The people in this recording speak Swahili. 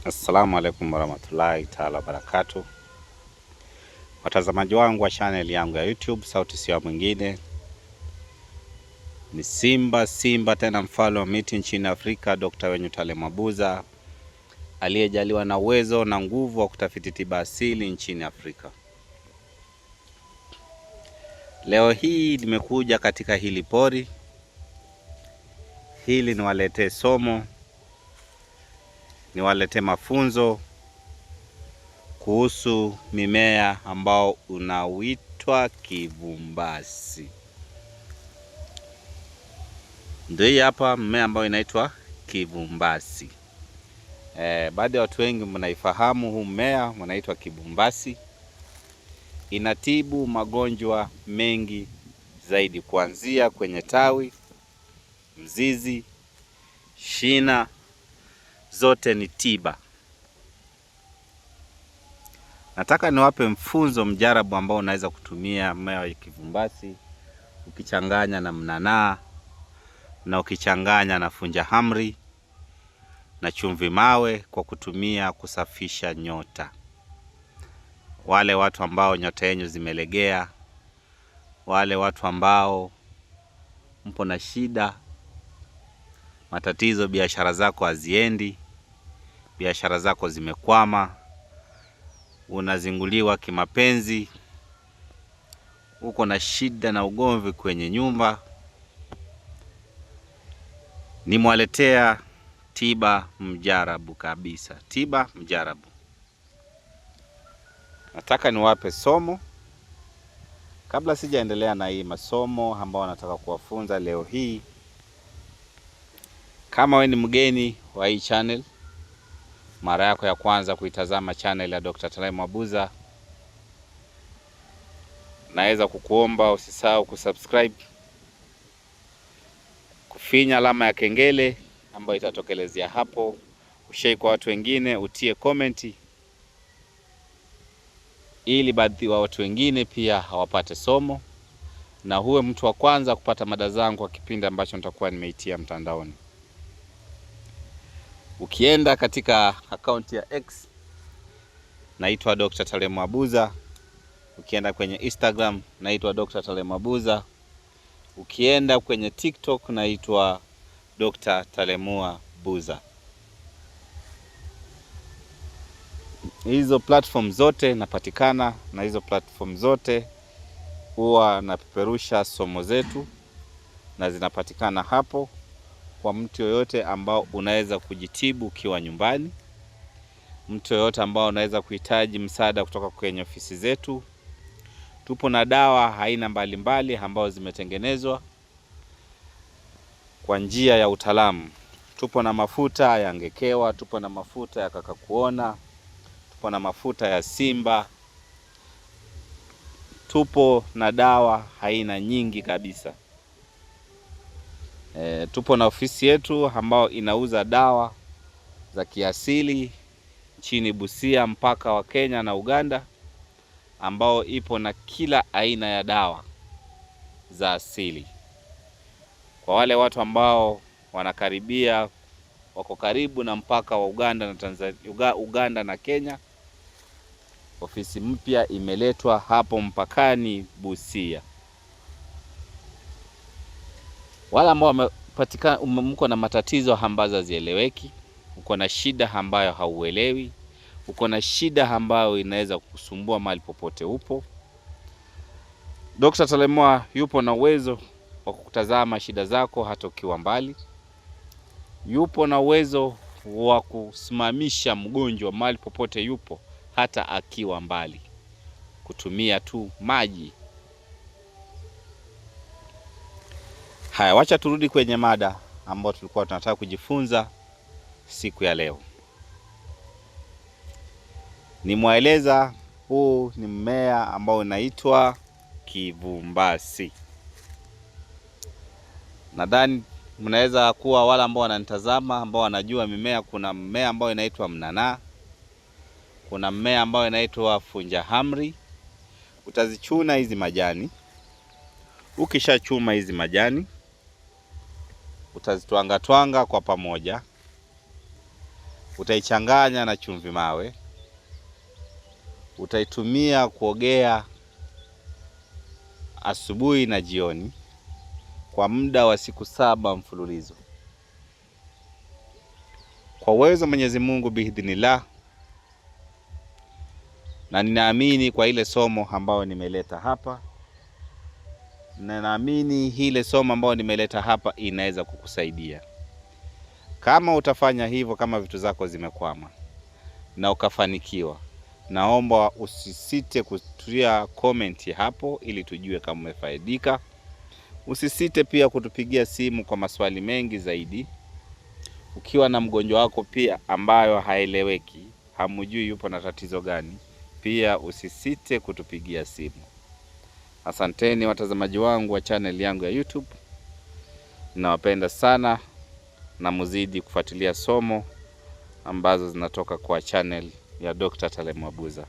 Assalamu alaikum warahmatullahi taala wabarakatuh. Watazamaji wangu wa channel yangu ya YouTube, sauti sio mwingine ni Simba tena mfalme wa miti nchini Afrika, Dr. Wenyu Talemu Abuza, aliyejaliwa na uwezo na nguvu wa kutafiti tiba asili nchini Afrika. Leo hii nimekuja katika hili pori hili niwaletee somo, niwaletee mafunzo kuhusu mimea ambao unaoitwa kivumbasi. Ndio hii hapa mmea ambao inaitwa kivumbasi. Baadhi ya watu wengi mnaifahamu huu mmea unaitwa kivumbasi. Inatibu magonjwa mengi zaidi, kuanzia kwenye tawi, mzizi, shina, zote ni tiba. Nataka niwape mfunzo mjarabu ambao unaweza kutumia mmea wa kivumbasi ukichanganya na mnanaa na ukichanganya na funja hamri na chumvi mawe kwa kutumia kusafisha nyota. Wale watu ambao nyota yenu zimelegea, wale watu ambao mpo na shida, matatizo, biashara zako haziendi, biashara zako zimekwama, unazinguliwa kimapenzi, uko na shida na ugomvi kwenye nyumba, nimewaletea tiba mjarabu kabisa, tiba mjarabu. Nataka niwape somo. Kabla sijaendelea na hii masomo ambao nataka kuwafunza leo hii, kama we ni mgeni wa hii channel, mara yako ya kwanza kuitazama channel ya Dr. Talemu Abuza, naweza kukuomba usisahau kusubscribe, kufinya alama ya kengele ambayo itatokelezea hapo, ushare kwa watu wengine, utie comment ili baadhi wa watu wengine pia hawapate somo na huwe mtu wa kwanza kupata mada zangu kwa kipindi ambacho nitakuwa nimeitia mtandaoni. Ukienda katika akaunti ya X naitwa Dr. Talemu Abuza, ukienda kwenye Instagram naitwa Dr. Talemu Abuza, ukienda kwenye TikTok naitwa Dr. Talemu Abuza. Hizo platform zote napatikana, na hizo platform zote huwa napeperusha somo zetu na zinapatikana hapo kwa mtu yoyote ambao unaweza kujitibu ukiwa nyumbani, mtu yoyote ambao unaweza kuhitaji msaada kutoka kwenye ofisi zetu. Tupo na dawa aina mbalimbali ambao zimetengenezwa kwa njia ya utaalamu. Tupo na mafuta ya ngekewa, tupo na mafuta ya kakakuona, tupo na mafuta ya simba, tupo na dawa aina nyingi kabisa. Tupo na ofisi yetu ambao inauza dawa za kiasili nchini Busia, mpaka wa Kenya na Uganda, ambao ipo na kila aina ya dawa za asili. Kwa wale watu ambao wanakaribia, wako karibu na mpaka wa Uganda na Tanzania, Uganda na Kenya, ofisi mpya imeletwa hapo mpakani Busia. Wale ambao wamepatikana mko na matatizo ambazo hazieleweki, uko na shida ambayo hauelewi, uko na shida ambayo inaweza kukusumbua mahali popote upo, Dr. Talemu yupo na uwezo wa kukutazama shida zako hata ukiwa mbali. Yupo na uwezo wa kusimamisha mgonjwa mahali popote yupo hata akiwa mbali, kutumia tu maji. Haya, wacha turudi kwenye mada ambayo tulikuwa tunataka kujifunza siku ya leo. Nimwaeleza huu ni mmea ambao unaitwa kivumbasi. Nadhani mnaweza kuwa wala ambao wananitazama ambao wanajua mimea. Kuna mmea ambao inaitwa mnanaa, kuna mmea ambao inaitwa funja hamri. Utazichuna hizi majani. Ukishachuma hizi majani, utazitwanga kwa pamoja, utaichanganya na chumvi mawe, utaitumia kuogea asubuhi na jioni kwa muda wa siku 7 mfululizo. Kwa uwezo Mwenyezi Mungu biidhnillah, na ninaamini kwa ile somo ambayo nimeleta hapa, na naamini ile somo ambayo nimeleta hapa inaweza kukusaidia. Kama utafanya hivyo, kama vitu zako zimekwama na ukafanikiwa, naomba usisite kutia comment hapo ili tujue kama umefaidika. Usisite pia kutupigia simu kwa maswali mengi zaidi. Ukiwa na mgonjwa wako pia ambayo haeleweki, hamjui yupo na tatizo gani, pia usisite kutupigia simu. Asanteni watazamaji wangu wa channel yangu ya YouTube. Nawapenda sana na muzidi kufuatilia somo ambazo zinatoka kwa channel ya Dr. Talem Mabuza.